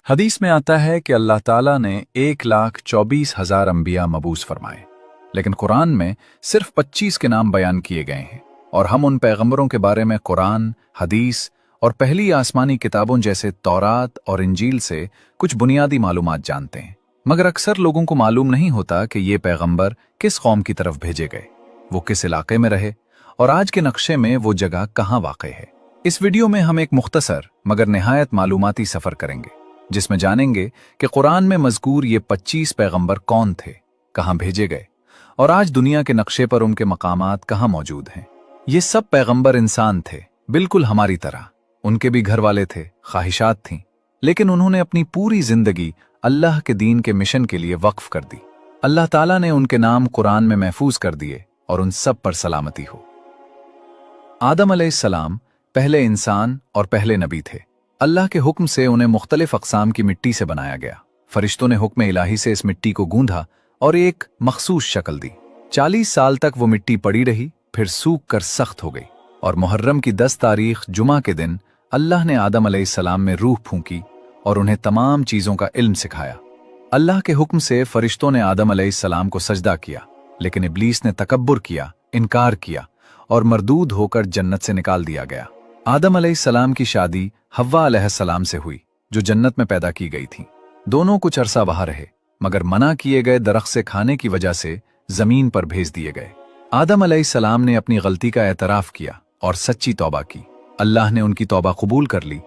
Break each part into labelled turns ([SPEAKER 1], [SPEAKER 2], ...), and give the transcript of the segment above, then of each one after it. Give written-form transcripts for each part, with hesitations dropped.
[SPEAKER 1] हदीस में आता है कि अल्लाह ताला ने 1,24,000 अंबिया मबूस फरमाए, लेकिन कुरान में सिर्फ 25 के नाम बयान किए गए हैं। और हम उन पैगंबरों के बारे में कुरान, हदीस और पहली आसमानी किताबों जैसे तौरात और इंजील से कुछ बुनियादी मालूमात जानते हैं। मगर अक्सर लोगों को मालूम नहीं होता कि ये पैगंबर किस कौम की तरफ भेजे गए, वो किस इलाके में रहे और आज के नक्शे में वो जगह कहाँ वाक़ है। इस वीडियो में हम एक मुख्तसर मगर निहायत मालूमाती सफ़र करेंगे, जिसमें जानेंगे कि कुरान में मज़कूर ये 25 पैगंबर कौन थे, कहाँ भेजे गए और आज दुनिया के नक्शे पर उनके मकामात कहाँ मौजूद हैं। ये सब पैगंबर इंसान थे, बिल्कुल हमारी तरह। उनके भी घर वाले थे, ख्वाहिशात थीं, लेकिन उन्होंने अपनी पूरी जिंदगी अल्लाह के दीन के मिशन के लिए वक्फ कर दी। अल्लाह ताला ने उनके नाम कुरान में महफूज कर दिए और उन सब पर सलामती हो। आदम अलैहिस्सलाम पहले इंसान और पहले नबी थे। अल्लाह के हुक्म से उन्हें मुख्तलिफ अक़साम की मिट्टी से बनाया गया। फरिश्तों ने हुक्म इलाही से इस मिट्टी को गूंधा और एक मखसूस शक्ल दी। 40 साल तक वो मिट्टी पड़ी रही, फिर सूख कर सख्त हो गई और मुहर्रम की 10 तारीख जुमा के दिन अल्लाह ने आदम अलैहिस्सलाम में रूह फूंकी और उन्हें तमाम चीज़ों का इल्म सिखाया। अल्लाह के हुक्म से फरिश्तों ने आदम अलैहिस्सलाम को सजदा किया, लेकिन इब्लीस ने तकब्बुर किया, इनकार किया और मरदूद होकर जन्नत से निकाल दिया गया। आदम अलैहिस्सलाम की शादी हव्वा अलैहिस्सलाम से हुई, जो जन्नत में पैदा की गई थी। दोनों कुछ अरसा वहां रहे, मगर मना किए गए दरख्त से खाने की वजह से जमीन पर भेज दिए गए। आदम अलैहिस्सलाम ने अपनी गलती का एतराफ किया और सच्ची तौबा की। अल्लाह ने उनकी तौबा कबूल कर ली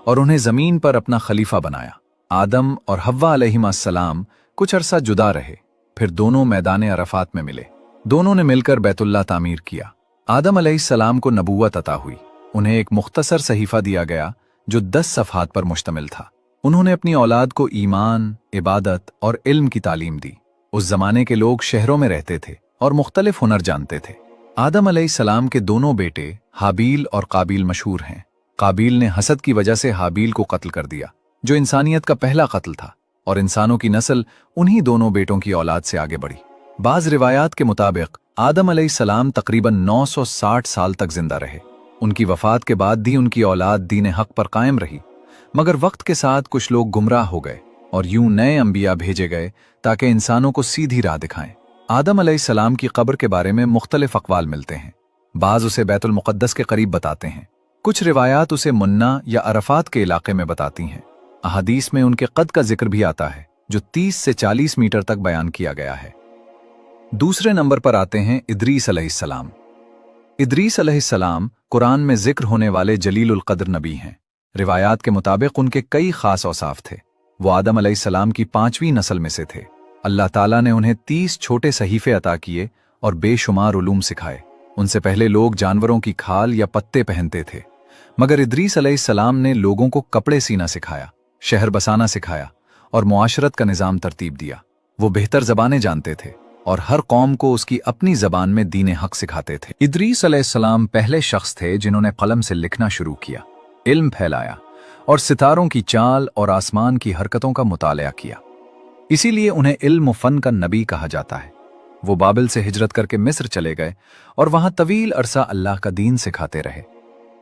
[SPEAKER 1] और उन्हें जमीन पर अपना खलीफा बनाया। आदम और हव्वा अलैहिस्सलाम कुछ अरसा जुदा रहे, फिर दोनों मैदान अरफात में मिले। दोनों ने मिलकर बैतुल्लाह तामीर किया। आदम अलैहिस्सलाम को नबूवत अता हुई। उन्हें एक मुख्तसर सहीफा दिया गया जो 10 सफ़हात पर मुश्तमिल था। उन्होंने अपनी औलाद को ईमान, इबादत और इल्म की तालीम दी। उस जमाने के लोग शहरों में रहते थे और मुख्तलिफ हुनर जानते थे। आदम अलैहिस्सलाम के दोनों बेटे हाबील और काबील मशहूर हैं। काबील ने हसद की वजह से हाबील को कत्ल कर दिया, जो इंसानियत का पहला कत्ल था, और इंसानों की नस्ल उन्हीं दोनों बेटों की औलाद से आगे बढ़ी। बाज रिवायात के मुताबिक आदम अलैहिस्सलाम तकरीबन 960 साल तक जिंदा रहे। उनकी वफात के बाद भी उनकी औलाद दीन हक पर कायम रही, मगर वक्त के साथ कुछ लोग गुमराह हो गए और यूं नए अंबिया भेजे गए ताकि इंसानों को सीधी राह दिखाएं। आदम अलैहिस्सलाम की कब्र के बारे में मुख्तलिफ अक़वाल मिलते हैं। बाज उसे बैतुल मुक़द्दस के करीब बताते हैं, कुछ रिवायात उसे मुन्ना या अरफात के इलाके में बताती हैं। अहादीस में उनके कद का जिक्र भी आता है, जो 30 से 40 मीटर तक बयान किया गया है। दूसरे नंबर पर आते हैं इदरीस अलैहिस्सलाम। इदरीस अलैहिस्सलाम कुरान में जिक्र होने वाले जलीलुल क़द्र नबी हैं। रिवायात के मुताबिक उनके कई खास औसाफ थे। वो आदम अलैहिस्सलाम की 5वीं नस्ल में से थे। अल्लाह ताला ने उन्हें 30 छोटे सहीफे अता किए और बेशुमार उलूम सिखाए। उनसे पहले लोग जानवरों की खाल या पत्ते पहनते थे, मगर इदरीस अलैहिस्सलाम ने लोगों को कपड़े सीना सिखाया, शहर बसाना सिखाया और मुआशरत का निज़ाम तरतीब दिया। वो बेहतर ज़बानें जानते थे और हर कौम को उसकी अपनी ज़बान में दीन हक सिखाते थे। इदरीस अलैहिस्सलाम पहले शख्स थे जिन्होंने कलम से लिखना शुरू किया, इल्म फैलाया और सितारों की चाल और आसमान की हरकतों का मुतालिया किया। इसीलिए उन्हें इल्म फ़न का नबी कहा जाता है। वो बाबिल से हिजरत करके मिस्र चले गए और वहां तवील अरसा अल्लाह का दीन सिखाते रहे।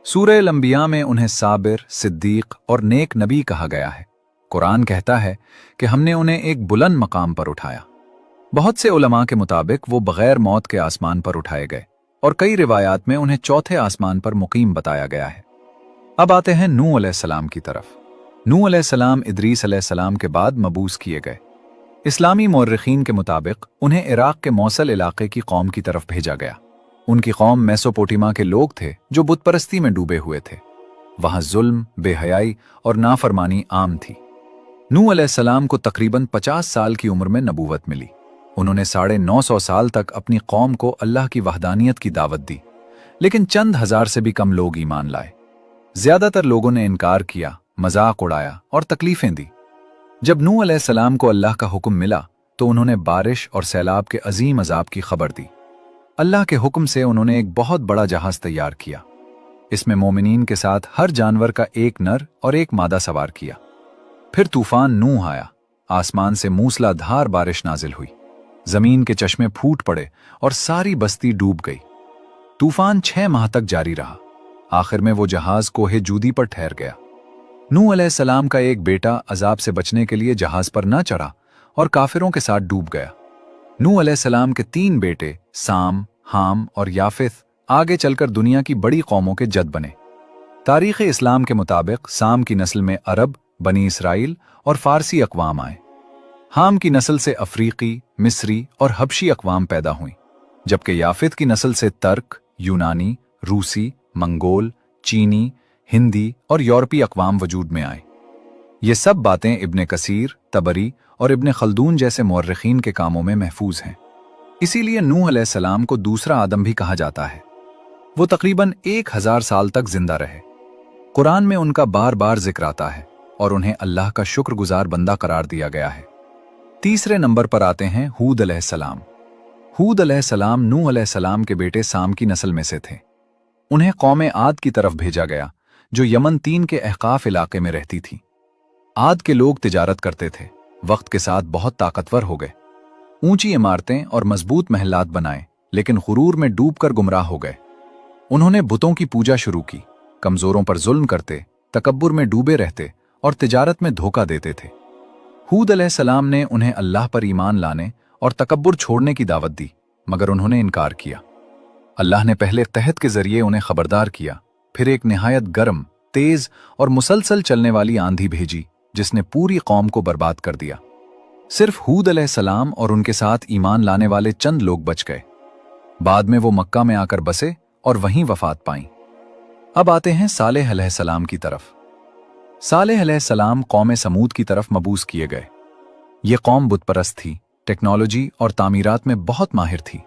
[SPEAKER 1] सूरह अल-अंबिया में उन्हें साबिर, सिद्दीक और नेक नबी कहा गया है। कुरान कहता है कि हमने उन्हें एक बुलंद मकाम पर उठाया। बहुत से उलमा के मुताबिक वो बगैर मौत के आसमान पर उठाए गए और कई रिवायात में उन्हें चौथे आसमान पर मुकीम बताया गया है। अब आते हैं नूह अलैहिस्सलाम की तरफ। नूह अलैहिस्सलाम इदरीस अलैहिस्सलाम के बाद मबूस किए गए। इस्लामी मौर्रिखीन के मुताबिक उन्हें इराक के मौसल इलाके की कौम की तरफ भेजा गया। उनकी कौम मेसोपोटामिया के लोग थे जो बुत परस्ती में डूबे हुए थे। वहां जुल्म, बेहयाई और नाफरमानी आम थी। नूह अलैहिस्सलाम को तकरीबन 50 साल की उम्र में नबूवत मिली। उन्होंने 950 साल तक अपनी कौम को अल्लाह की वहदानियत की दावत दी, लेकिन चंद हजार से भी कम लोग ईमान लाए। ज्यादातर लोगों ने इनकार किया, मजाक उड़ाया और तकलीफें दी। जब नूह अलैहिस्सलाम को अल्लाह का हुक्म मिला तो उन्होंने बारिश और सैलाब के अजीम अजाब की खबर दी। अल्लाह के हुक्म से उन्होंने एक बहुत बड़ा जहाज तैयार किया। इसमें मोमिनीन के साथ हर जानवर का एक नर और एक मादा सवार किया। फिर तूफान नूह आया। आसमान से मूसलाधार बारिश नाजिल हुई। जमीन के चश्मे फूट पड़े और सारी बस्ती डूब गई। तूफान 6 माह तक जारी रहा। आखिर में वो जहाज कोहे जूदी पर ठहर गया। नूह अलैहिस्सलाम का एक बेटा अजाब से बचने के लिए जहाज पर न चढ़ा और काफिरों के साथ डूब गया। नूह अलैहिस्सलाम के 3 बेटे साम, हाम और याफिस आगे चलकर दुनिया की बड़ी कौमों के जद बने। तारीख़ इस्लाम के मुताबिक साम की नस्ल में अरब, बनी इसराइल और फारसी अक़वाम आए। हाम की नस्ल से अफ्रीकी, मिस्री और हबशी अक़वाम पैदा हुई, जबकि याफित की नस्ल से तर्क, यूनानी, रूसी, मंगोल, चीनी, हिंदी और यूरोपीय अक़वाम वजूद में आए। ये सब बातें इब्ने कसीर, तबरी और इब्ने खल्दून जैसे मुअर्रिखीन के कामों में महफूज हैं। इसीलिए नूह अलैहिस्सलाम को दूसरा आदम भी कहा जाता है। वो तकरीबन 1000 साल तक जिंदा रहे। कुरान में उनका बार बार जिक्र आता है और उन्हें अल्लाह का शुक्रगुजार बंदा करार दिया गया है। तीसरे नंबर पर आते हैं हूद अलैहिस्सलाम। हूद अलैहिस्सलाम नूह अलैहिस्सलाम के बेटे साम की नस्ल में से थे। उन्हें कौम आद की तरफ भेजा गया, जो यमन 3 के अहकाफ इलाके में रहती थी। आद के लोग तिजारत करते थे, वक्त के साथ बहुत ताकतवर हो गए। ऊंची इमारतें और मजबूत महलात बनाए, लेकिन गुरूर में डूबकर गुमराह हो गए। उन्होंने बुतों की पूजा शुरू की, कमजोरों पर जुल्म करते, तकब्बुर में डूबे रहते और तिजारत में धोखा देते थे। हूद अलैहिस्सलाम ने उन्हें अल्लाह पर ईमान लाने और तकब्बुर छोड़ने की दावत दी, मगर उन्होंने इनकार किया। अल्लाह ने पहले तहत के जरिए उन्हें खबरदार किया, फिर एक निहायत गर्म, तेज और मुसलसल चलने वाली आंधी भेजी, जिसने पूरी कौम को बर्बाद कर दिया। सिर्फ हूद अलैहिस्सलाम और उनके साथ ईमान लाने वाले चंद लोग बच गए। बाद में वो मक्का में आकर बसे और वहीं वफात पाईं। अब आते हैं सालेह अलैहिस्सलाम की तरफ। सालेह अलैहिस्सलाम कौम समूद की तरफ मबूस किए गए। ये कौम बुतपरस्त थी, टेक्नोलॉजी और तामीरात में बहुत माहिर थी।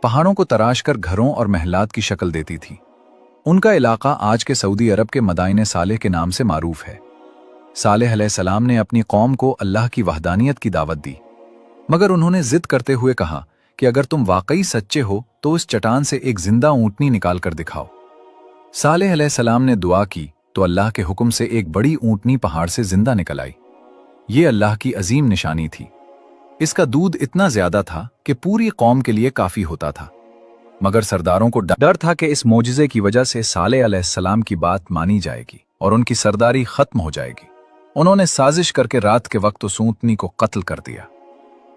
[SPEAKER 1] पहाड़ों को तराश कर घरों और महलात की शक्ल देती थी। उनका इलाका आज के सऊदी अरब के मदाइने सालेह के नाम से मारूफ है। सालेह अलैहिस्सलाम ने अपनी कौम को अल्लाह की वहदानियत की दावत दी, मगर उन्होंने जिद करते हुए कहा कि अगर तुम वाकई सच्चे हो तो इस चट्टान से एक जिंदा ऊंटनी निकाल कर दिखाओ। सालेह अलैहिस्सलाम ने दुआ की तो अल्लाह के हुक्म से एक बड़ी ऊंटनी पहाड़ से जिंदा निकल आई। ये अल्लाह की अजीम निशानी थी। इसका दूध इतना ज्यादा था कि पूरी कौम के लिए काफी होता था, मगर सरदारों को डर था कि इस मोजिज़े की वजह से सालेह अलैहिस्सलाम की बात मानी जाएगी और उनकी सरदारी खत्म हो जाएगी। उन्होंने साजिश करके रात के वक्त उस ऊंटनी को कत्ल कर दिया।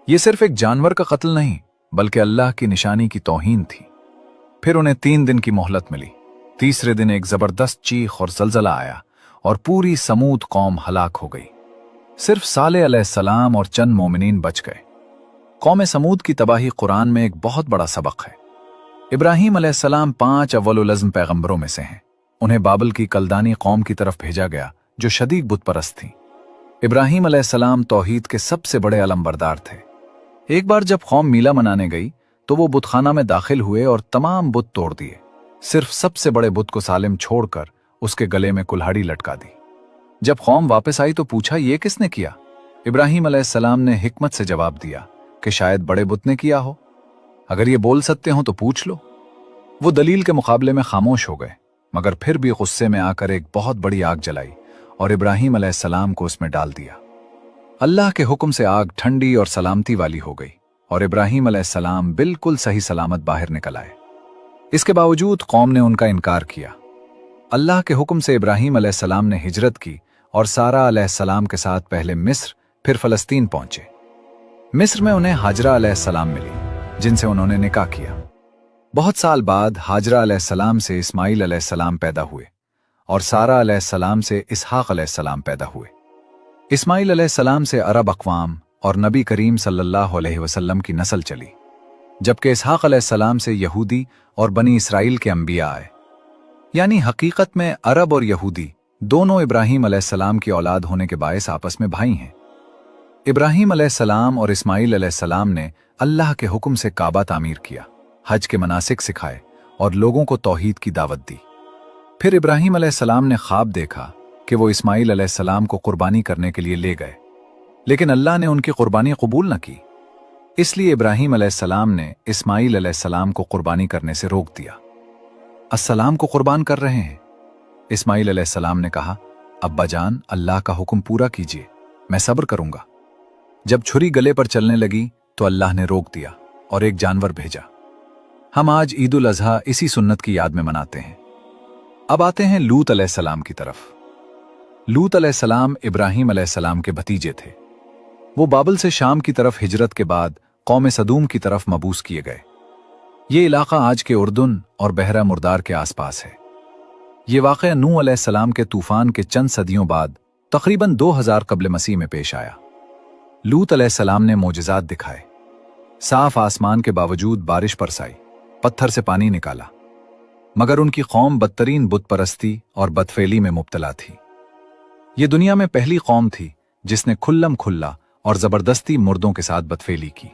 [SPEAKER 1] ये सिर्फ एक जानवर का कत्ल नहीं, बल्कि अल्लाह की निशानी की तौहीन थी। फिर उन्हें 3 दिन की मोहलत मिली। तीसरे दिन एक जबरदस्त चीख और जलजला आया और पूरी समूद कौम हलाक हो गई। सिर्फ सालेह अलैहिस्सलाम और चंद मोमिनीन बच गए। कौम समूद की तबाही कुरान में एक बहुत बड़ा सबक है। इब्राहीम अलैहिस्सलाम 5 अव्वल अज़्म पैगंबरों में से हैं। उन्हें बाबल की कलदानी कौम की तरफ भेजा गया, जो शदीद बुतपरस्त थी। इब्राहीम अलैहिस्सलाम तौहीद के सबसे बड़े अलमबरदार थे। एक बार जब कौम मीला मनाने गई तो वो बुतखाना में दाखिल हुए और तमाम बुत तोड़ दिए। सिर्फ सबसे बड़े बुत को सालिम छोड़कर उसके गले में कुल्हाड़ी लटका दी। जब कौम वापस आई तो पूछा, ये किसने किया? इब्राहीम अलैहिस्सलाम ने हिकमत से जवाब दिया कि शायद बड़े बुत ने किया हो। अगर ये बोल सकते हो तो पूछ लो। वो दलील के मुकाबले में खामोश हो गए, मगर फिर भी गुस्से में आकर एक बहुत बड़ी आग जलाई और इब्राहीम अलैहिस्सलाम को उसमें डाल दिया। अल्लाह के हुक्म से आग ठंडी और सलामती वाली हो गई और इब्राहीम अलैहिस्सलाम बिल्कुल सही सलामत बाहर निकल आए। इसके बावजूद कौम ने उनका इनकार किया। अल्लाह के हुक्म से इब्राहीम अलैहिस्सलाम ने हिजरत की और सारा अलैहिस्सलाम के साथ पहले मिस्र फिर फलस्तीन पहुंचे। मिस्र में उन्हें हाजरा अलैहिस्सलाम मिली, जिनसे उन्होंने निकाह किया। बहुत साल बाद हाजरा अलैहिस्सलाम से इस्माइल अलैहिस्सलाम पैदा हुए और सारा अलैहिस्सलाम से इसहाक अलैहिस्सलाम पैदा हुए। इस्माइल अलैहिस्सलाम से अरब अक़वाम और नबी करीम सल्लल्लाहु अलैहि वसल्लम की नस्ल चली, जबकि इसहाक अलैहिस्सलाम से यहूदी और बनी इसराइल के अंबिया आए। यानी हकीकत में अरब और यहूदी दोनों इब्राहीम अलैहिस्सलाम की औलाद होने के बायस आपस में भाई हैं। इब्राहीम अलैहिस्सलाम और इस्माइल अलैहिस्सलाम ने अल्लाह के हुक्म से काबा तामीर किया, हज के मनासिक सिखाए और लोगों को तौहीद की दावत दी। फिर इब्राहीम अलैहिस्सलाम ने ख्वाब देखा कि वो इस्माइल अलैहिस्सलाम को कुर्बानी करने के लिए ले गए, लेकिन अल्लाह ने उनकी कुर्बानी कबूल न की। इसलिए इब्राहीम अलैहिस्सलाम ने इस्माइल अलैहिस्सलाम को कुर्बानी करने से रोक दिया। अस्सलाम को कुर्बान कर रहे हैं। इस्माइल अलैहिस्सलाम ने कहा, अब्बा जान, अल्लाह का हुक्म पूरा कीजिए, मैं सब्र करूंगा। जब छुरी गले पर चलने लगी तो अल्लाह ने रोक दिया और एक जानवर भेजा। हम आज ईद उल अज़हा इसी सुन्नत की याद में मनाते हैं। अब आते हैं लूत अलैहिस्सलाम की तरफ। लूत अलैहिस्सलाम इब्राहीम अलैहिस्सलाम के भतीजे थे। वो बाबल से शाम की तरफ हिजरत के बाद कौम सदूम की तरफ मबूस किए गए। ये इलाका आज के उर्दुन और बहरा मुर्दार के आसपास है। ये वाक़या नूह अलैहिस्सलाम के तूफान के चंद सदियों बाद तकरीबन 2000 कब्ल मसीह में पेश आया। लूत अलैहिस्सलाम ने मोजज़ात दिखाए। साफ आसमान के बावजूद बारिश बरसाई, पत्थर से पानी निकाला, मगर उनकी कौम बदतरीन बुत परस्ती और बदफेली में मुब्तला थी। ये दुनिया में पहली कौम थी जिसने खुल्लम खुल्ला और जबरदस्ती मुर्दों के साथ बदफेली की।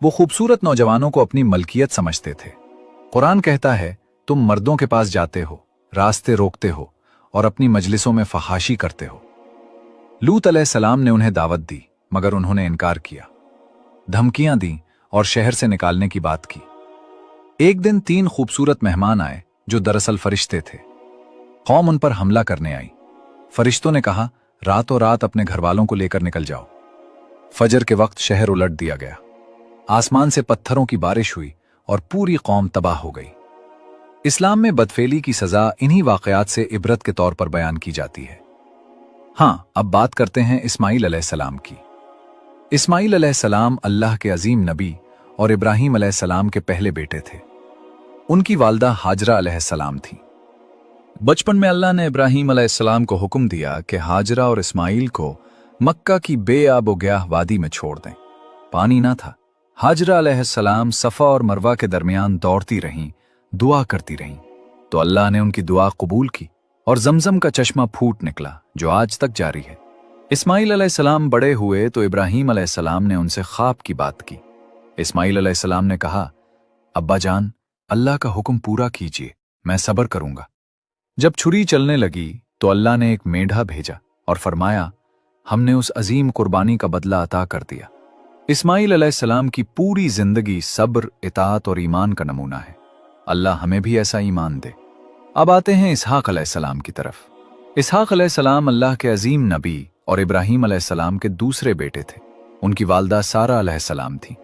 [SPEAKER 1] वो खूबसूरत नौजवानों को अपनी मलकियत समझते थे। कुरान कहता है, तुम मर्दों के पास जाते हो, रास्ते रोकते हो और अपनी मजलिसों में फहाशी करते हो। लूत अलैहिस्सलाम ने उन्हें दावत दी, मगर उन्होंने इनकार किया, धमकियां दी और शहर से निकालने की बात की। एक दिन 3 खूबसूरत मेहमान आए जो दरअसल फरिश्ते थे। कौम उन पर हमला करने आई। फरिश्तों ने कहा, रातों रात अपने घरवालों को लेकर निकल जाओ। फजर के वक्त शहर उलट दिया गया। आसमान से पत्थरों की बारिश हुई और पूरी कौम तबाह हो गई। इस्लाम में बदफेली की सजा इन्हीं वाकयात से इबरत के तौर पर बयान की जाती है। हाँ, अब बात करते हैं इस्माइल अलैहिस्सलाम की। इस्माइल अलैहिस्सलाम अल्लाह के अजीम नबी और इब्राहीम अलैहिस्सलाम के पहले बेटे थे। उनकी वालदा हाजरा अलैहिस्सलाम थी। बचपन में अल्लाह ने इब्राहीम अलैहिस्सलाम को हुक्म दिया कि हाजरा और इस्माइल को मक्का की बेआबोग्याह वादी में छोड़ दें। पानी ना था। हाजरा अलैहिस्सलाम सफ़ा और मरवा के दरमियान दौड़ती रहीं, दुआ करती रहीं, तो अल्लाह ने उनकी दुआ कबूल की और जमजम का चश्मा फूट निकला जो आज तक जारी है। इस्माइल अलैहिस्सलाम बड़े हुए तो इब्राहीम अलैहिस्सलाम ने उनसे ख्वाब की बात की। इस्माइल अलैहिस्सलाम ने कहा, अब्बा जान, अल्लाह का हुक्म पूरा कीजिए, मैं सब्र करूंगा। जब छुरी चलने लगी तो अल्लाह ने एक मेंढा भेजा और फरमाया, हमने उस अजीम कुर्बानी का बदला अता कर दिया। इस्माइल अलैहिस्सलाम की पूरी जिंदगी सब्र, इताअत और ईमान का नमूना है। अल्लाह हमें भी ऐसा ईमान दे। अब आते हैं इसहाक अलैहिस्सलाम की तरफ। इसहाक अलैहिस्सलाम अल्लाह के अजीम नबी और इब्राहीम अलैहिस्सलाम के दूसरे बेटे थे। उनकी वालदा सारा अलैहिस्सलाम थी।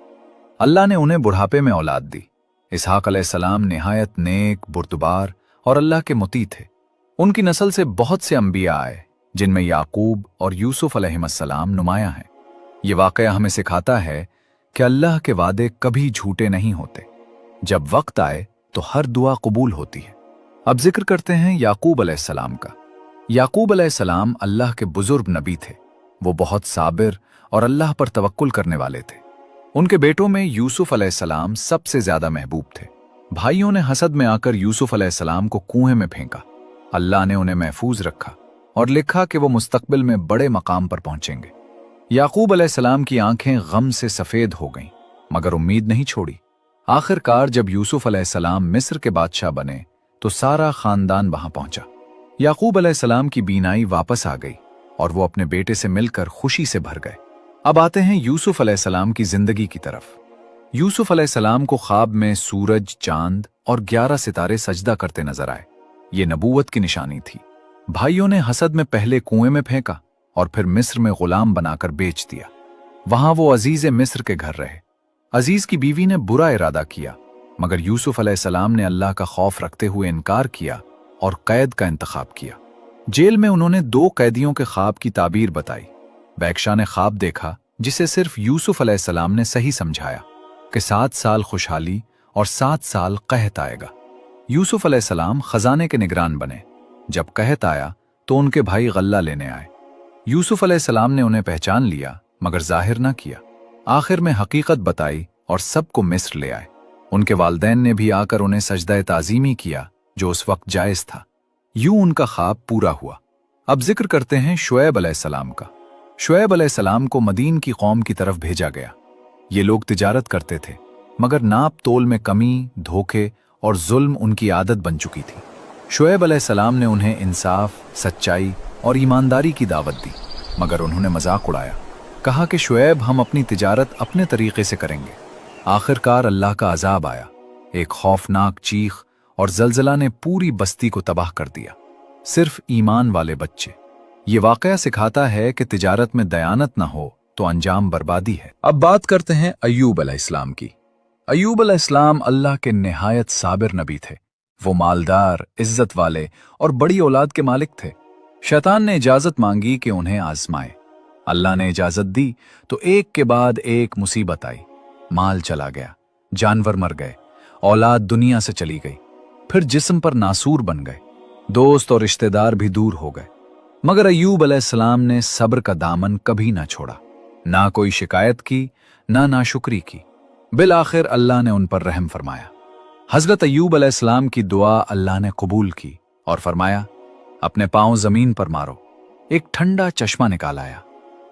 [SPEAKER 1] अल्लाह ने उन्हें बुढ़ापे में औलाद दी। इसहाक अलैहिस्सलाम निहायत नेक, बुर्दबार और अल्लाह के मुती थे। उनकी नस्ल से बहुत से अंबिया आए, जिनमें याकूब और यूसुफ अलैहिस्सलाम नुमायां हैं। ये वाकया हमें सिखाता है कि अल्लाह के वादे कभी झूठे नहीं होते। जब वक्त आए तो हर दुआ कबूल होती है। अब जिक्र करते हैं याकूब अलैहिस्सलाम का। याकूब अलैहिस्सलाम अल्लाह के बुजुर्ग नबी थे। वो बहुत साबिर और अल्लाह पर तवक्कुल करने वाले थे। उनके बेटों में यूसुफ अलैहिस्सलाम सबसे ज्यादा महबूब थे। भाइयों ने हसद में आकर यूसुफ अलैहिस्सलाम को कुएं में फेंका। अल्लाह ने उन्हें महफूज रखा और लिखा कि वो मुस्तकबिल में बड़े मकाम पर पहुंचेंगे। याकूब अलैहिस्सलाम की आंखें गम से सफेद हो गईं, मगर उम्मीद नहीं छोड़ी। आखिरकार जब यूसुफ अलैहिस्सलाम मिस्र के बादशाह बने तो सारा खानदान वहां पहुंचा। याकूब अलैहिस्सलाम की बीनाई वापस आ गई और वो अपने बेटे से मिलकर खुशी से भर गए। अब आते हैं यूसुफ अलैहिस्सलाम की जिंदगी की तरफ। यूसुफ अलैहिस्सलाम को ख्वाब में सूरज, चांद और 11 सितारे सजदा करते नजर आए। ये नबूवत की निशानी थी। भाइयों ने हसद में पहले कुएं में फेंका और फिर मिस्र में गुलाम बनाकर बेच दिया। वहां वो अजीज मिस्र के घर रहे। अजीज की बीवी ने बुरा इरादा किया, मगर यूसुफ अलैहिस्सलाम ने अल्लाह का खौफ रखते हुए इनकार किया और कैद का इंतखाब किया। जेल में उन्होंने 2 कैदियों के ख्वाब की ताबीर बताई। बैक्शा ने ख्वाब देखा जिसे सिर्फ यूसुफ अलैहिस्सलाम ने सही समझाया कि 7 साल खुशहाली और 7 साल कहत आएगा। यूसुफ अलैहिस्सलाम खजाने के निगरान बने। जब कहत आया तो उनके भाई गल्ला लेने आए। यूसुफ अलैहिस्सलाम ने उन्हें पहचान लिया, मगर जाहिर ना किया। आखिर में हकीकत बताई और सबको मिस्र ले आए। उनके वालदैन ने भी आकर उन्हें सजदा ताज़ीमी किया, जो उस वक्त जायज था। यूं उनका ख्वाब पूरा हुआ। अब जिक्र करते हैं शुएब अलैहिस्सलाम का। शुएब अलैहिस्सलाम को मदीन की कौम की तरफ भेजा गया। ये लोग तिजारत करते थे, मगर नाप तोल में कमी, धोखे और जुल्म उनकी आदत बन चुकी थी। शुएब अलैहिस्सलाम ने उन्हें इंसाफ, सच्चाई और ईमानदारी की दावत दी, मगर उन्होंने मजाक उड़ाया। कहा कि शुएब, हम अपनी तिजारत अपने तरीके से करेंगे। आखिरकार अल्लाह का अजाब आया। एक खौफनाक चीख और जलजला ने पूरी बस्ती को तबाह कर दिया। सिर्फ ईमान वाले बच्चे। ये वाकया सिखाता है कि तिजारत में दयानत न हो तो अंजाम बर्बादी है। अब बात करते हैं अय्यूब अलैहिस्सलाम की। अय्यूब अलैहिस्सलाम अल्लाह के निहायत साबिर नबी थे। वो मालदार, इज्जत वाले और बड़ी औलाद के मालिक थे। शैतान ने इजाजत मांगी कि उन्हें आजमाए। अल्लाह ने इजाजत दी तो एक के बाद एक मुसीबत आई। माल चला गया, जानवर मर गए, औलाद दुनिया से चली गई, फिर जिस्म पर नासूर बन गए, दोस्त और रिश्तेदार भी दूर हो गए। मगर अय्यूब अलैहिस्सलाम ने सब्र का दामन कभी ना छोड़ा, ना कोई शिकायत की, ना नाशुक्री की। बिल आखिर अल्लाह ने उन पर रहम फरमाया। हजरत अय्यूब अलैहिस्सलाम की दुआ अल्लाह ने कबूल की और फरमाया, अपने पांव जमीन पर मारो। एक ठंडा चश्मा निकाल आया।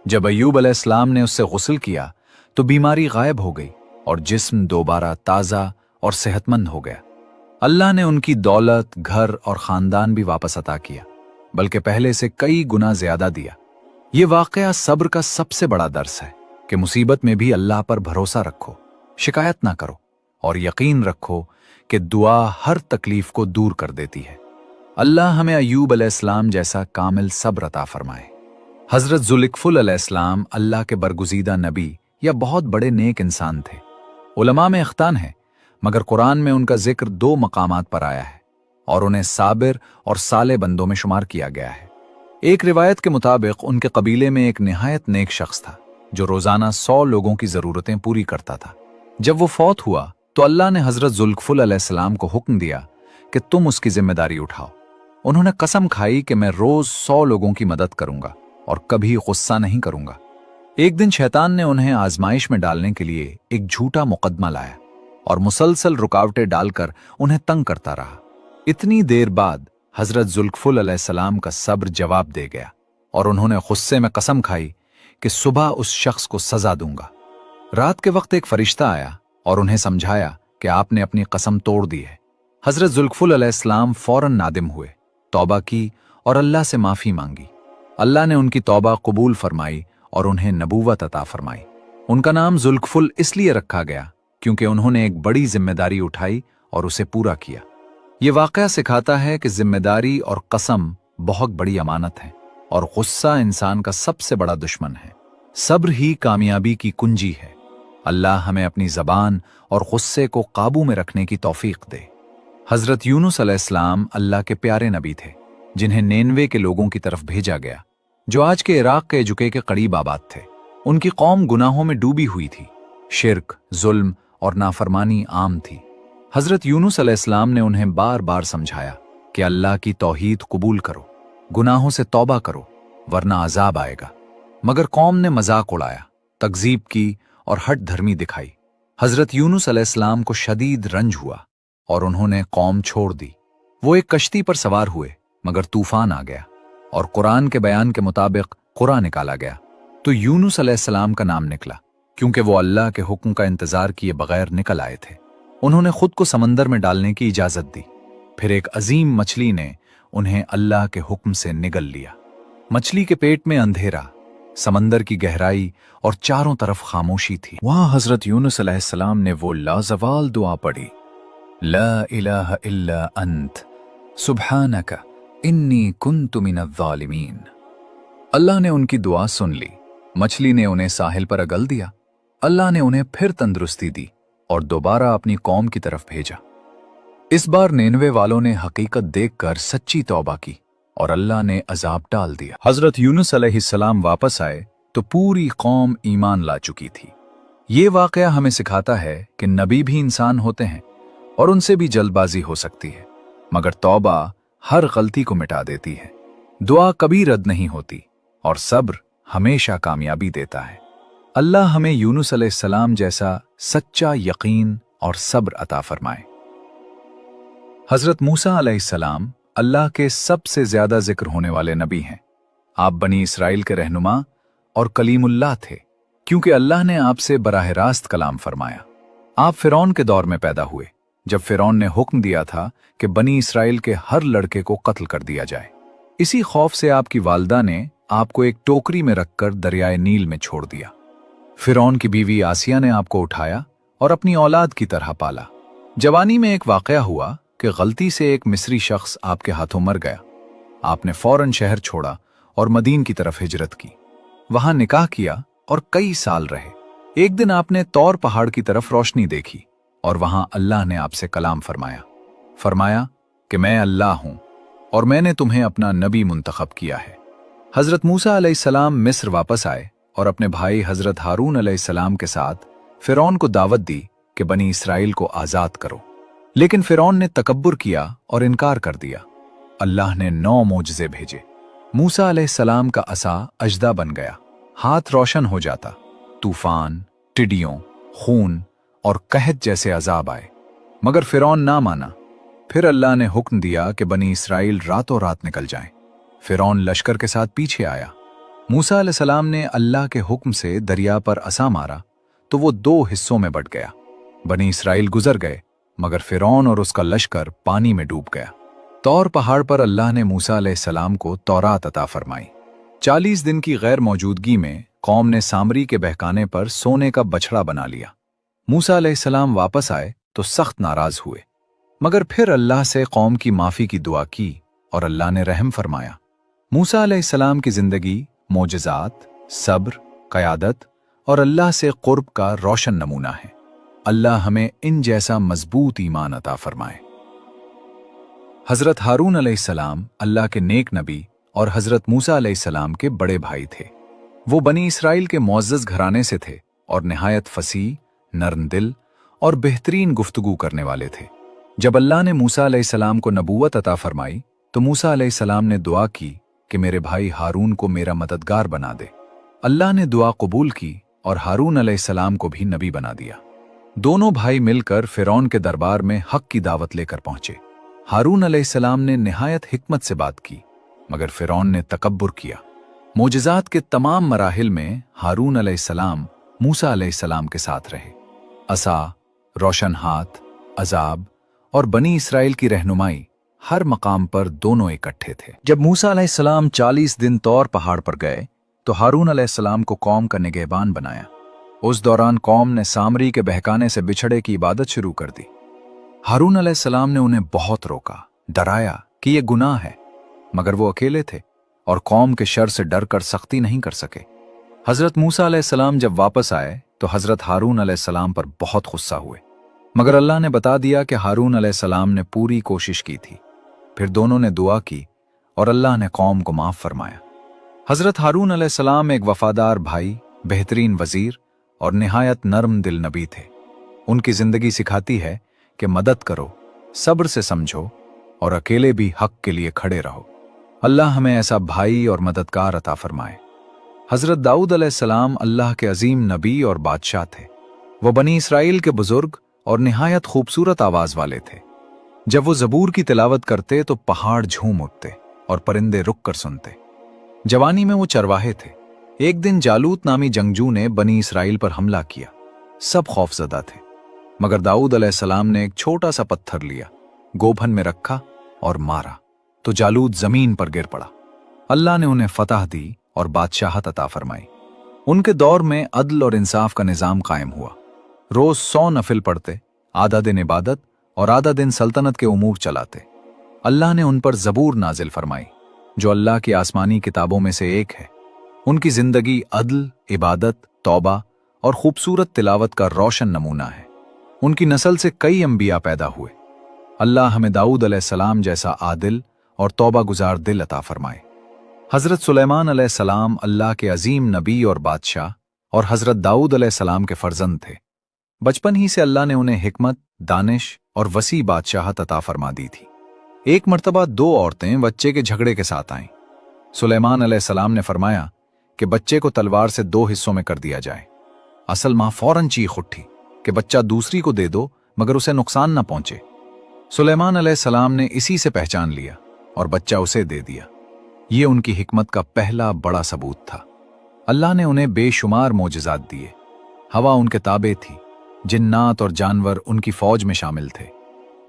[SPEAKER 1] जब अय्यूब अलैहिस्सलाम ने उससे गुस्ल किया तो बीमारी गायब हो गई और जिस्म दोबारा ताज़ा और सेहतमंद हो गया। अल्लाह ने उनकी दौलत, घर और खानदान भी वापस अता किया, बल्कि पहले से कई गुना ज्यादा दिया। ये वाकया सब्र का सबसे बड़ा दर्स है कि मुसीबत में भी अल्लाह पर भरोसा रखो, शिकायत ना करो और यकीन रखो कि दुआ हर तकलीफ को दूर कर देती है। अल्लाह हमें अय्यूब अलैहिस्सलाम जैसा कामिल सब्र अता फरमाए। हजरत जुल्किफुल अलैहिस्सलाम अल्लाह के बरगुज़ीदा नबी या बहुत बड़े नेक इंसान थे। उलमा में इख्तान है, मगर कुरान में उनका जिक्र 2 मकामात पर आया है और उन्हें साबिर और साले बंदों में शुमार किया गया है। एक रिवायत के मुताबिक उनके कबीले में एक निहायत नेक शख्स था जो रोजाना 100 लोगों की जरूरतें पूरी करता था। जब वो फौत हुआ तो अल्लाह ने हजरत जुल्किफुल अलैहिस्सलाम को हुक्म दिया कि तुम उसकी जिम्मेदारी उठाओ। उन्होंने कसम खाई कि मैं रोज 100 लोगों की मदद करूंगा और कभी गुस्सा नहीं करूंगा। एक दिन शैतान ने उन्हें आजमाइश में डालने के लिए एक झूठा मुकदमा लाया और मुसलसल रुकावटें डालकर उन्हें तंग करता रहा। इतनी देर बाद हजरत जुल्किफुल अलैहिस्सलाम का सब्र जवाब दे गया और उन्होंने गुस्से में कसम खाई कि सुबह उस शख्स को सजा दूंगा। रात के वक्त एक फरिश्ता आया और उन्हें समझाया कि आपने अपनी कसम तोड़ दी है। हजरत जुल्किफुल अलैहिस्सलाम फौरन नादिम हुए, तौबा की और अल्लाह से माफी मांगी। अल्लाह ने उनकी तौबा कबूल फरमाई और उन्हें नबूवत अता फरमाई। उनका नाम जुल्किफुल इसलिए रखा गया क्योंकि उन्होंने एक बड़ी जिम्मेदारी उठाई और उसे पूरा किया। ये वाकया सिखाता है कि जिम्मेदारी और कसम बहुत बड़ी अमानत है और गुस्सा इंसान का सबसे बड़ा दुश्मन है। सब्र ही कामयाबी की कुंजी है। अल्लाह हमें अपनी जबान और गुस्से को काबू में रखने की तौफीक दे। हजरत यूनुस अलैहिस्सलाम अल्लाह के प्यारे नबी थे जिन्हें नेनवे के लोगों की तरफ भेजा गया, जो आज के इराक के एजुके के करीब आबाद थे। उनकी कौम गुनाहों में डूबी हुई थी, शिर्क, जुल्म और नाफरमानी आम थी। हजरत यूनुस अलैहिस्सलाम ने उन्हें बार बार समझाया कि अल्लाह की तौहीद कबूल करो, गुनाहों से तौबा करो, वरना अजाब आएगा। मगर कौम ने मजाक उड़ाया, तकजीब की और हट धर्मी दिखाई। हजरत यूनुस अलैहिस्सलाम को शदीद रंज हुआ और उन्होंने कौम छोड़ दी। वो एक कश्ती पर सवार हुए, मगर तूफान आ गया और कुरान के बयान के मुताबिक कुरा निकाला गया तो यूनुस अलैहिस्सलाम का नाम निकला, क्योंकि वो अल्लाह के हुक्म का इंतजार किए बगैर निकल आए थे। उन्होंने खुद को समंदर में डालने की इजाजत दी। फिर एक अजीम मछली ने उन्हें अल्लाह के हुक्म से निगल लिया। मछली के पेट में अंधेरा, समंदर की गहराई और चारों तरफ खामोशी थी। वहां हजरत यूनुस अलैहिस्सलाम ने वो लाजवाल दुआ पढ़ी, ला इलाहा इल्ला अंत सुब्हानका इन्नी कुन्तु मिनज़्ज़ालिमीन। अल्लाह ने उनकी दुआ सुन ली। मछली ने उन्हें साहिल पर अगल दिया। अल्लाह ने उन्हें फिर तंदुरुस्ती दी और दोबारा अपनी कौम की तरफ भेजा। इस बार नेनवे वालों ने हकीकत देखकर सच्ची तौबा की और अल्लाह ने अजाब टाल दिया। हजरत यूनुस अलैहिस्सलाम वापस आए तो पूरी कौम ईमान ला चुकी थी। ये वाकया हमें सिखाता है कि नबी भी इंसान होते हैं और उनसे भी जल्दबाजी हो सकती है, मगर तौबा हर गलती को मिटा देती है। दुआ कभी रद्द नहीं होती और सब्र हमेशा कामयाबी देता है। अल्लाह हमें यूनुस अलैहिस्सलाम जैसा सच्चा यकीन और सब्र अता फरमाए। हजरत मूसा अलैहिस्सलाम अल्लाह के सबसे ज्यादा जिक्र होने वाले नबी हैं। आप बनी इसराइल के रहनुमा और कलीमुल्लाह थे, क्योंकि अल्लाह ने आपसे बराह रास्त कलाम फरमाया। आप फिरौन के दौर में पैदा हुए, जब फिरौन ने हुक्म दिया था कि बनी इसराइल के हर लड़के को कत्ल कर दिया जाए। इसी खौफ से आपकी वालदा ने आपको एक टोकरी में रखकर दरियाए नील में छोड़ दिया। फिरौन की बीवी आसिया ने आपको उठाया और अपनी औलाद की तरह पाला। जवानी में एक वाकया हुआ कि गलती से एक मिस्री शख्स आपके हाथों मर गया। आपने फौरन शहर छोड़ा और मदीन की तरफ हिजरत की। वहां निकाह किया और कई साल रहे। एक दिन आपने तौर पहाड़ की तरफ रोशनी देखी और वहां अल्लाह ने आपसे कलाम फरमाया कि मैं अल्लाह हूं, और मैंने तुम्हें अपना नबी मुंतखब किया है। हज़रत मूसा अलैहिस्सलाम मिस्र वापस आए और अपने भाई हज़रत हारून अलैहिस्सलाम के साथ फ़िरौन को दावत दी कि बनी इसराइल को आज़ाद करो। लेकिन फ़िरौन ने तकब्बुर किया और इनकार कर दिया। अल्लाह ने 9 मोजज़े भेजे। मूसा अलैहिस्सलाम का असा अजदा बन गया, हाथ रोशन हो जाता। तूफान, टिड्डियों, खून और कहत जैसे अजाब आए, मगर फ़िरौन ना माना। फिर अल्लाह ने हुक्म दिया कि बनी इसराइल रातों रात निकल जाएं। फ़िरौन लश्कर के साथ पीछे आया। मूसा अलैहिस्सलाम ने अल्लाह के हुक्म से दरिया पर असा मारा तो वो 2 हिस्सों में बट गया। बनी इसराइल गुजर गए, मगर फ़िरौन और उसका लश्कर पानी में डूब गया। तौर पहाड़ पर अल्लाह ने मूसा अलैहिस्सलाम को तौरात अता फरमाई। 40 दिन की गैर मौजूदगी में कौम ने सामरी के बहकाने पर सोने का बछड़ा बना लिया। मूसा अलैहिस्सलाम वापस आए तो सख्त नाराज हुए, मगर फिर अल्लाह से कौम की माफ़ी की दुआ की और अल्लाह ने रहम फरमाया। मूसा अलैहिस्सलाम की जिंदगी मोजज़ात, सब्र, क़यादत और अल्लाह से क़ुर्ब का रोशन नमूना है। अल्लाह हमें इन जैसा मजबूत ईमान अता फरमाए। हज़रत हारून अलैहिस्सलाम अल्लाह के नेक नबी और हज़रत मूसा अलैहिस्सलाम के बड़े भाई थे। वो बनी इसराइल के मुअज़्ज़ज़ घराने से थे और निहायत फसीह, नर्म दिल और बेहतरीन गुफ्तगू करने वाले थे। जब अल्लाह ने मूसा अलैहिस्सलाम को नबूवत अता फरमाई तो मूसा अलैहिस्सलाम ने दुआ की कि मेरे भाई हारून को मेरा मददगार बना दे। अल्लाह ने दुआ कबूल की और हारून अलैहिस्सलाम को भी नबी बना दिया। दोनों भाई मिलकर फ़िरौन के दरबार में हक की दावत लेकर पहुंचे। हारून अलैहिस्सलाम ने निहायत हिकमत से बात की, मगर फ़िरौन ने तकब्बुर किया। मोजज़ात के तमाम मराहिल में हारून अलैहिस्सलाम मूसा अलैहिस्सलाम के साथ रहे। असा, रोशन हाथ, अजाब और बनी इसराइल की रहनुमाई, हर मकाम पर दोनों इकट्ठे थे। जब मूसा अलैहिस्सलाम 40 दिन तौर पहाड़ पर गए तो हारून अलैहिस्सलाम को कौम का निगहबान बनाया। उस दौरान कौम ने सामरी के बहकाने से बिछड़े की इबादत शुरू कर दी। हारून अलैहिस्सलाम ने उन्हें बहुत रोका, डराया कि यह गुनाह है, मगर वो अकेले थे और कौम के शर से डर कर सख्ती नहीं कर सके। हज़रत मूसा अलैहिस्सलाम जब वापस आए तो हज़रत हारून अलैहिस्सलाम पर बहुत गुस्सा हुए, मगर अल्लाह ने बता दिया कि हारून अलैहिस्सलाम ने पूरी कोशिश की थी। फिर दोनों ने दुआ की और अल्लाह ने कौम को माफ़ फरमाया। हज़रत हारून अलैहिस्सलाम एक वफादार भाई, बेहतरीन वज़ीर और निहायत नर्म दिल नबी थे। उनकी ज़िंदगी सिखाती है कि मदद करो, सब्र से समझो और अकेले भी हक के लिए खड़े रहो। अल्लाह हमें ऐसा भाई और मददगार अता फरमाए। हज़रत दाऊद अलैहिस्सलाम अल्लाह के अजीम नबी और बादशाह थे। वो बनी इसराइल के बुजुर्ग और निहायत खूबसूरत आवाज़ वाले थे। जब वो ज़बूर की तिलावत करते तो पहाड़ झूम उठते और परिंदे रुक कर सुनते। जवानी में वो चरवाहे थे। एक दिन जालूत नामी जंगजू ने बनी इसराइल पर हमला किया। सब खौफजदा थे, मगर दाऊद अलैहिस्सलाम ने एक छोटा सा पत्थर लिया, गोभन में रखा और मारा तो जालूत जमीन पर गिर पड़ा। अल्लाह ने उन्हें फतह दी और बादशाहत अता फरमाई। उनके दौर में अदल और इंसाफ का निज़ाम कायम हुआ। रोज 100 नफिल पढ़ते, आधा दिन इबादत और आधा दिन सल्तनत के उमूर चलाते। अल्लाह ने उन पर ज़बूर नाजिल फरमाई, जो अल्लाह की आसमानी किताबों में से एक है। उनकी जिंदगी अदल, इबादत, तौबा और खूबसूरत तिलावत का रोशन नमूना है। उनकी नस्ल से कई अंबिया पैदा हुए। अल्लाह हमें दाऊद अलैहिस्सलाम जैसा आदिल और तौबा गुजार दिल अता फरमाए। हज़रत सुलेमान अलैहिस्सलाम अल्लाह के अजीम नबी और बादशाह और हज़रत दाऊद अलैहिस्सलाम के फर्जंद थे। बचपन ही से अल्लाह ने उन्हें हिकमत, दानिश और वसी बादशाहत अता फरमा दी थी। एक मर्तबा 2 औरतें बच्चे के झगड़े के साथ आईं। सुलेमान अलैहिस्सलाम ने फरमाया कि बच्चे को तलवार से 2 हिस्सों में कर दिया जाए। असल मां फौरन चीख उठी कि बच्चा दूसरी को दे दो, मगर उसे नुकसान न पहुंचे। सुलेमान अलैहिस्सलाम ने इसी से पहचान लिया और बच्चा उसे दे दिया। ये उनकी हिकमत का पहला बड़ा सबूत था। अल्लाह ने उन्हें बेशुमार मोजज़ात दिए। हवा उनके ताबे थी, जिन्नात और जानवर उनकी फौज में शामिल थे,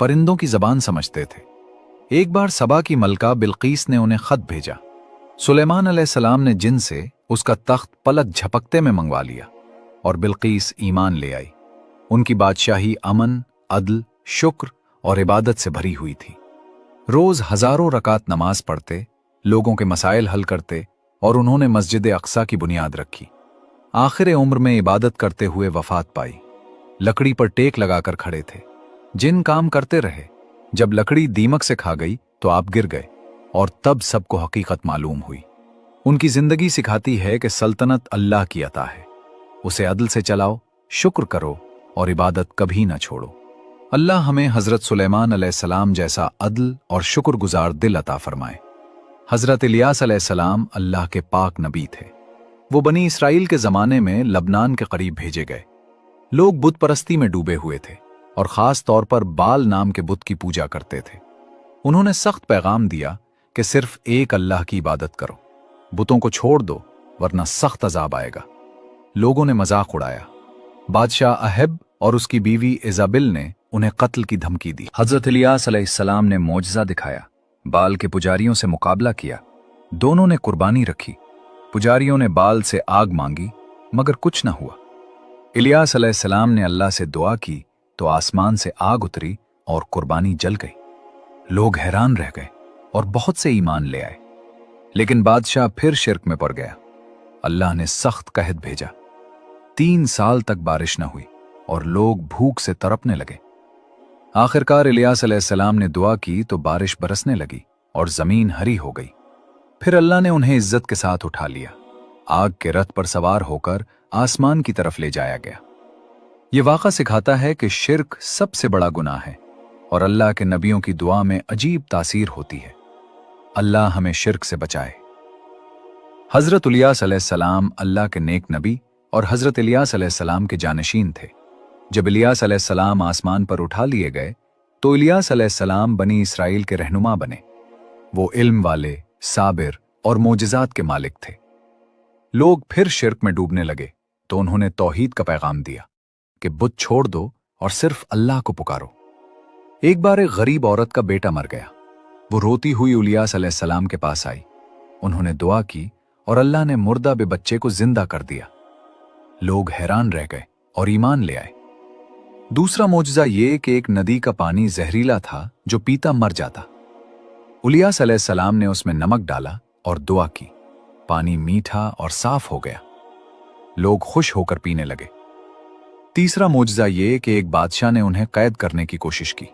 [SPEAKER 1] परिंदों की जबान समझते थे। एक बार सबा की मलका बिल्कीस ने उन्हें खत भेजा। सुलेमान अलैहिस्सलाम ने जिन से उसका तख्त पलक झपकते में मंगवा लिया और बिल्कीस ईमान ले आई। उनकी बादशाही अमन, अदल, शुक्र और इबादत से भरी हुई थी। रोज हजारों रकात नमाज पढ़ते, लोगों के मसाइल हल करते और उन्होंने मस्जिद अक्सा की बुनियाद रखी। आखिर उम्र में इबादत करते हुए वफात पाई। लकड़ी पर टेक लगाकर खड़े थे। जिन काम करते रहे। जब लकड़ी दीमक से खा गई तो आप गिर गए। और तब सबको हकीकत मालूम हुई। उनकी जिंदगी सिखाती है कि सल्तनत अल्लाह की अता है, उसे अदल से चलाओ, शुक्र करो और इबादत कभी ना छोड़ो। अल्लाह हमें हजरत सुलेमान अलैहिस्सलाम जैसा अदल और शुक्रगुजार दिल अता फरमाए। हजरत इलियास अलैहिस्सलाम अल्लाह के पाक नबी थे। वो बनी इसराइल के जमाने में लबनान के करीब भेजे गए। लोग बुत परस्ती में डूबे हुए थे और खास तौर पर बाल नाम के बुत की पूजा करते थे। उन्होंने सख्त पैगाम दिया कि सिर्फ एक अल्लाह की इबादत करो, बुतों को छोड़ दो वरना सख्त अजाब आएगा। लोगों ने मजाक उड़ाया। बादशाह अहब और उसकी बीवी इजाबिल ने उन्हें कत्ल की धमकी दी। हजरत इलियास अलैहिस्सलाम ने मोजज़ा दिखाया, बाल के पुजारियों से मुकाबला किया। दोनों ने कुर्बानी रखी। पुजारियों ने बाल से आग मांगी मगर कुछ न हुआ। इलियास अलैहिस्सलाम ने अल्लाह से दुआ की तो आसमान से आग उतरी और कुर्बानी जल गई। लोग हैरान रह गए और बहुत से ईमान ले आए। लेकिन बादशाह फिर शिर्क में पड़ गया। अल्लाह ने सख्त कहत भेजा। 3 साल तक बारिश न हुई और लोग भूख से तड़पने लगे। आखिरकार इलियास अलैहिस्सलाम ने दुआ की तो बारिश बरसने लगी और जमीन हरी हो गई। फिर अल्लाह ने उन्हें इज्जत के साथ उठा लिया। आग के रथ पर सवार होकर आसमान की तरफ ले जाया गया। यह वाक़ा सिखाता है कि शिर्क सबसे बड़ा गुनाह है और अल्लाह के नबियों की दुआ में अजीब तासीर होती है। अल्लाह हमें शिर्क से बचाए। हजरत इलियास अलैहिस्सलाम अल्लाह के नेक नबी और हजरत इलियास अलैहिस्सलाम के जानशीन थे। जब इलियास अलैहिस्सलाम आसमान पर उठा लिए गए तो इलियास अलैहिस्सलाम बनी इसराइल के रहनुमा बने। वो इल्म वाले, साबिर और मोजिज़ात के मालिक थे। लोग फिर शिर्क में डूबने लगे तो उन्होंने तौहीद का पैगाम दिया कि बुत छोड़ दो और सिर्फ अल्लाह को पुकारो। एक बार एक गरीब औरत का बेटा मर गया। वो रोती हुई इलियास अलैहिस्सलाम के पास आई। उन्होंने दुआ की और अल्लाह ने मुर्दा बे बच्चे को जिंदा कर दिया। लोग हैरान रह गए और ईमान ले आए। दूसरा मोजज़ा ये कि एक नदी का पानी जहरीला था जो पीता मर जाता। इलियास अलैहिस्सलाम ने उसमें नमक डाला और दुआ की। पानी मीठा और साफ हो गया। लोग खुश होकर पीने लगे। तीसरा मोजज़ा ये कि एक बादशाह ने उन्हें कैद करने की कोशिश की।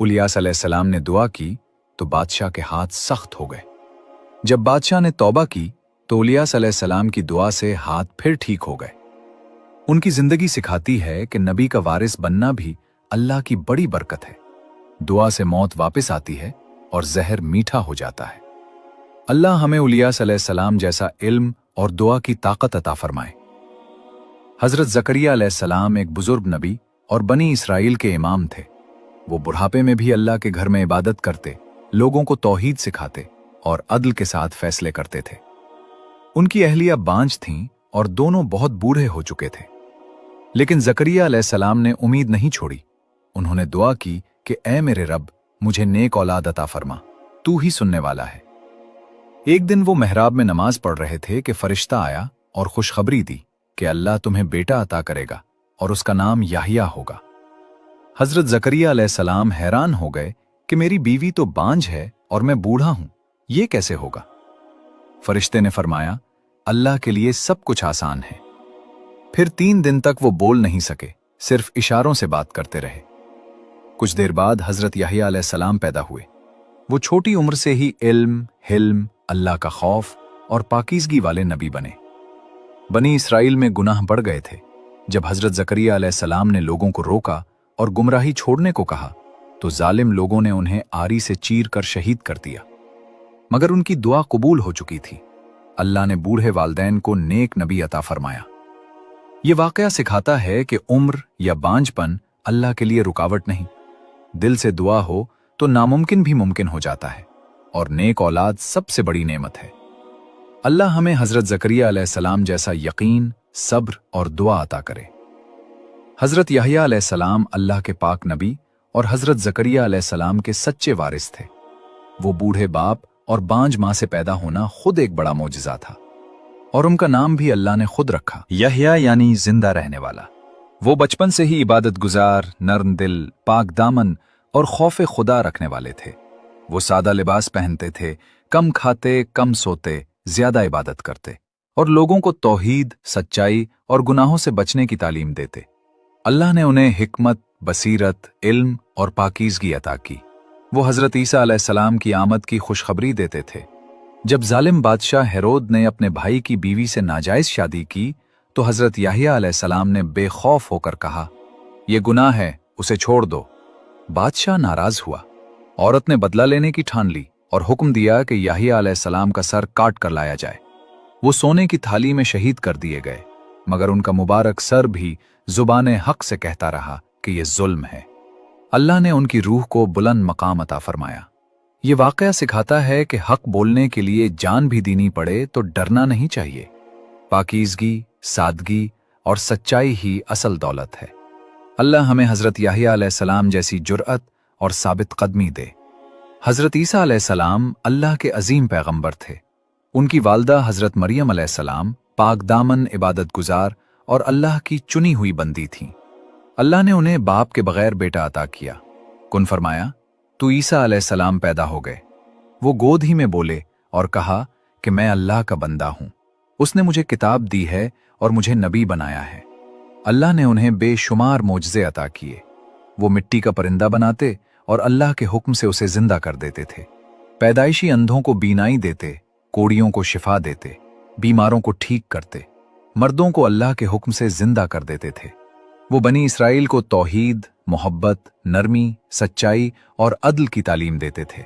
[SPEAKER 1] इलियास अलैहिस्सलाम ने दुआ की तो बादशाह के हाथ सख्त हो गए। जब बादशाह ने तौबा की तो इलियास अलैहिस्सलाम की दुआ से हाथ फिर ठीक हो गए। उनकी जिंदगी सिखाती है कि नबी का वारिस बनना भी अल्लाह की बड़ी बरकत है। दुआ से मौत वापस आती है और जहर मीठा हो जाता है। अल्लाह हमें इलियास अलैहिस्सलाम जैसा इल्म और दुआ की ताकत अता फरमाए। हजरत ज़करिया अलैहिस्सलाम एक बुजुर्ग नबी और बनी इसराइल के इमाम थे। वो बुढ़ापे में भी अल्लाह के घर में इबादत करते, लोगों को तौहीद सिखाते और अदल के साथ फैसले करते थे। उनकी अहलिया बांझ थीं और दोनों बहुत बूढ़े हो चुके थे। लेकिन ज़करिया अलैहिस्सलाम ने उम्मीद नहीं छोड़ी। उन्होंने दुआ की कि ऐ मेरे रब, मुझे नेक औलाद अता फरमा, तू ही सुनने वाला है। एक दिन वो मेहराब में नमाज पढ़ रहे थे कि फरिश्ता आया और खुशखबरी दी कि अल्लाह तुम्हें बेटा अता करेगा और उसका नाम याहिया होगा। हजरत ज़करिया अलैहिस्सलाम हैरान हो गए कि मेरी बीवी तो बांझ है और मैं बूढ़ा हूं, ये कैसे होगा? फरिश्ते ने फरमाया, अल्लाह के लिए सब कुछ आसान है। फिर 3 दिन तक वो बोल नहीं सके, सिर्फ इशारों से बात करते रहे। कुछ देर बाद हजरत याहिया अलैहिस्सलाम पैदा हुए। वो छोटी उम्र से ही इल्म, हिल्म, अल्लाह का खौफ और पाकीज़गी वाले नबी बने। बनी इसराइल में गुनाह बढ़ गए थे। जब हजरत ज़करिया अलैहिस्सलाम ने लोगों को रोका और गुमराही छोड़ने को कहा तो जालिम लोगों ने उन्हें आरी से चीर कर शहीद कर दिया। मगर उनकी दुआ कबूल हो चुकी थी। अल्लाह ने बूढ़े वालदैन को नेक नबी अता फरमाया। ये वाकया सिखाता है कि उम्र या बांझपन अल्लाह के लिए रुकावट नहीं। दिल से दुआ हो तो नामुमकिन भी मुमकिन हो जाता है और नेक औलाद सबसे बड़ी नेमत है। अल्लाह हमें हजरत ज़करिया अलैहिस्सलाम जैसा यकीन, सब्र और दुआ अता करे। हजरत याहिया अलैहिस्सलाम अल्लाह के पाक नबी और हजरत ज़करिया अलैहिस्सलाम के सच्चे वारिस थे। वो बूढ़े बाप और बांझ मां से पैदा होना खुद एक बड़ा मोजिज़ा था और उनका नाम भी अल्लाह ने खुद रखा, यहया यानी जिंदा रहने वाला। वो बचपन से ही इबादत गुजार, नर्म दिल, पाक दामन और खौफ खुदा रखने वाले थे। वो सादा लिबास पहनते थे, कम खाते, कम सोते, ज्यादा इबादत करते और लोगों को तौहीद, सच्चाई और गुनाहों से बचने की तालीम देते। अल्लाह ने उन्हें हिकमत, बसीरत, इल्म और पाकीज़गी अता की। वो हज़रत ईसा अलैहिस्सलाम की आमद की खुशखबरी देते थे। जब जालिम बादशाह हेरोद ने अपने भाई की बीवी से नाजायज शादी की तो हज़रत याहिया अलैहिस्सलाम ने बेखौफ होकर कहा, यह गुनाह है, उसे छोड़ दो। बादशाह नाराज हुआ। औरत ने बदला लेने की ठान ली और हुक्म दिया कि याहिया अलैहिस्सलाम का सर काट कर लाया जाए। वो सोने की थाली में शहीद कर दिए गए, मगर उनका मुबारक सर भी जुबाने हक से कहता रहा कि यह जुल्म है। अल्लाह ने उनकी रूह को बुलंद मकाम अता फरमाया। ये वाकया सिखाता है कि हक बोलने के लिए जान भी देनी पड़े तो डरना नहीं चाहिए। पाकीज़गी, सादगी और सच्चाई ही असल दौलत है। अल्लाह हमें हज़रत याहिया अलैहिस्सलाम जैसी जुर्अत और साबित कदमी दे। हज़रत ईसा अलैहिस्सलाम अल्लाह के अजीम पैगंबर थे। उनकी वालदा हज़रत मरियम अलैहिस्सलाम पाक दामन, इबादत गुजार और अल्लाह की चुनी हुई बंदी थीं। अल्लाह ने उन्हें बाप के बगैर बेटा अता किया। कुन फरमाया, तू ईसा अलैहिस्सलाम पैदा हो गए। वो गोद ही में बोले और कहा कि मैं अल्लाह का बंदा हूं। उसने मुझे किताब दी है और मुझे नबी बनाया है। अल्लाह ने उन्हें बेशुमार मोजज़े अता किए। वो मिट्टी का परिंदा बनाते और अल्लाह के हुक्म से उसे जिंदा कर देते थे। पैदाइशी अंधों को बीनाई देते, कोड़ियों को शिफा देते, बीमारों को ठीक करते, मर्दों को अल्लाह के हुक्म से जिंदा कर देते थे। वो बनी इसराइल को तौहीद, मोहब्बत, नरमी, सच्चाई और अदल की तालीम देते थे।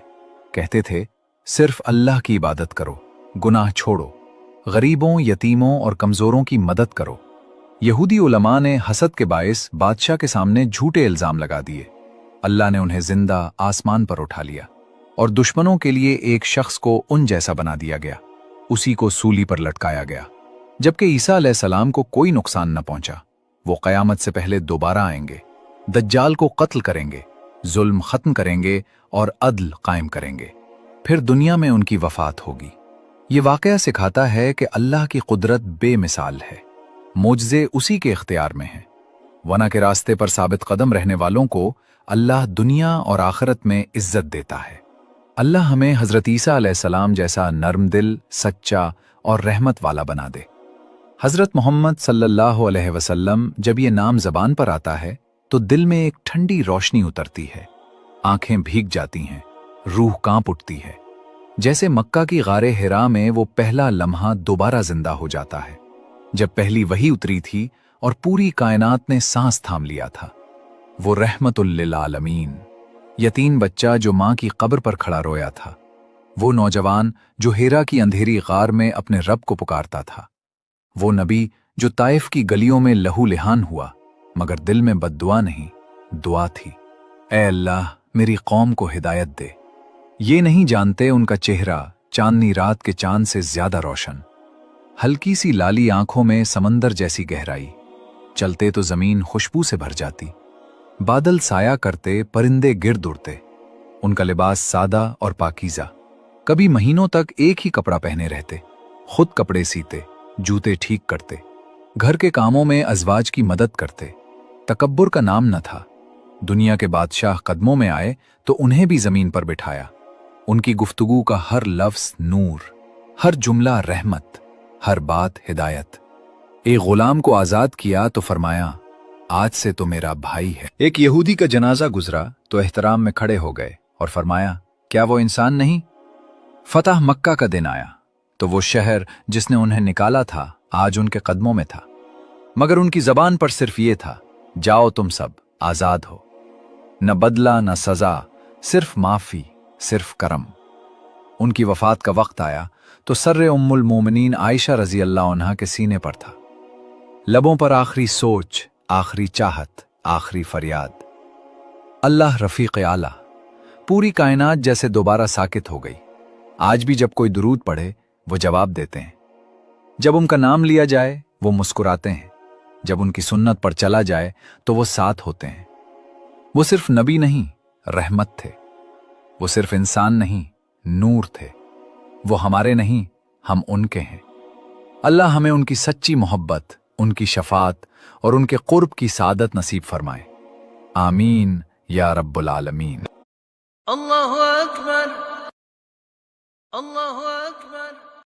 [SPEAKER 1] कहते थे, सिर्फ अल्लाह की इबादत करो, गुनाह छोड़ो, गरीबों, यतीमों और कमजोरों की मदद करो। यहूदी उलमा ने हसद के बायस बादशाह के सामने झूठे इल्जाम लगा दिए। अल्लाह ने उन्हें जिंदा आसमान पर उठा लिया और दुश्मनों के लिए एक शख्स को उन जैसा बना दिया गया। उसी को सूली पर लटकाया गया। जबकि ईसा अलैहिस्सलाम को कोई नुकसान न पहुंचा। वो कयामत से पहले दोबारा आएंगे, दज्जाल को कत्ल करेंगे, जुल्म खत्म करेंगे और अदल कायम करेंगे। फिर दुनिया में उनकी वफात होगी। ये वाकया सिखाता है कि अल्लाह की कुदरत बेमिसाल है। मोजज़े उसी के इख्तियार में हैं। वना के रास्ते पर साबित कदम रहने वालों को अल्लाह दुनिया और आखिरत में इज्जत देता है। अल्लाह हमें हज़रत ईसा अलैहिस्सलाम जैसा नर्म दिल, सच्चा और रहमत वाला बना दे। हज़रत मोहम्मद सल्लल्लाहु अलैहि वसल्लम जब ये नाम ज़बान पर आता है तो दिल में एक ठंडी रोशनी उतरती है, आंखें भीग जाती हैं, रूह कांप उठती है। जैसे मक्का की गारे हिरा में वो पहला लम्हा दोबारा जिंदा हो जाता है, जब पहली वही उतरी थी और पूरी कायनात ने सांस थाम लिया था। वो रहमतुल लिल आलमीन, यतीम बच्चा जो मां की कब्र पर खड़ा रोया था, वो नौजवान जो हिरा की अंधेरी गार में अपने रब को पुकारता था, वो नबी जो ताइफ की गलियों में लहू लिहान हुआ मगर दिल में बद्दुआ नहीं, दुआ थी, ऐ अल्लाह मेरी कौम को हिदायत दे। ये नहीं जानते उनका चेहरा चांदनी रात के चांद से ज्यादा रोशन, हल्की सी लाली आंखों में समंदर जैसी गहराई, चलते तो जमीन खुशबू से भर जाती, बादल साया करते, परिंदे गिर्द उड़ते। उनका लिबास सादा और पाकीज़ा, कभी महीनों तक एक ही कपड़ा पहने रहते, खुद कपड़े सीते, जूते ठीक करते, घर के कामों में अज़वाज की मदद करते। तकब्बुर का नाम न था। दुनिया के बादशाह कदमों में आए तो उन्हें भी जमीन पर बिठाया। उनकी गुफ्तगू का हर लफ्ज नूर, हर जुमला रहमत, हर बात हिदायत। एक गुलाम को आजाद किया तो फरमाया, आज से तो मेरा भाई है। एक यहूदी का जनाजा गुजरा तो एहतराम में खड़े हो गए और फरमाया, क्या वो इंसान नहीं? फतह मक्का का दिन आया तो वो शहर जिसने उन्हें निकाला था आज उनके कदमों में था, मगर उनकी जबान पर सिर्फ ये था, जाओ तुम सब आजाद हो। न बदला न सजा, सिर्फ माफी, सिर्फ करम। उनकी वफात का वक्त आया तो सर्रे उम्मुल मोमिनीन आयशा रजी अल्लाह अन्हा के सीने पर था। लबों पर आखिरी सोच, आखिरी चाहत, आखिरी फरियाद, अल्लाह रफीक आला। पूरी कायनात जैसे दोबारा साकित हो गई। आज भी जब कोई दुरूद पढ़े वो जवाब देते हैं, जब उनका नाम लिया जाए वो मुस्कुराते हैं, जब उनकी सुन्नत पर चला जाए तो वो साथ होते हैं। वो सिर्फ नबी नहीं, रहमत थे। वो सिर्फ इंसान नहीं, नूर थे। वो हमारे नहीं, हम उनके हैं। अल्लाह हमें उनकी सच्ची मोहब्बत, उनकी शफात और उनके कुर्ब की सादत नसीब फरमाए। आमीन या रब्बुल आलमीन।
[SPEAKER 2] अल्लाहु अकबर, अल्लाहु अकबर।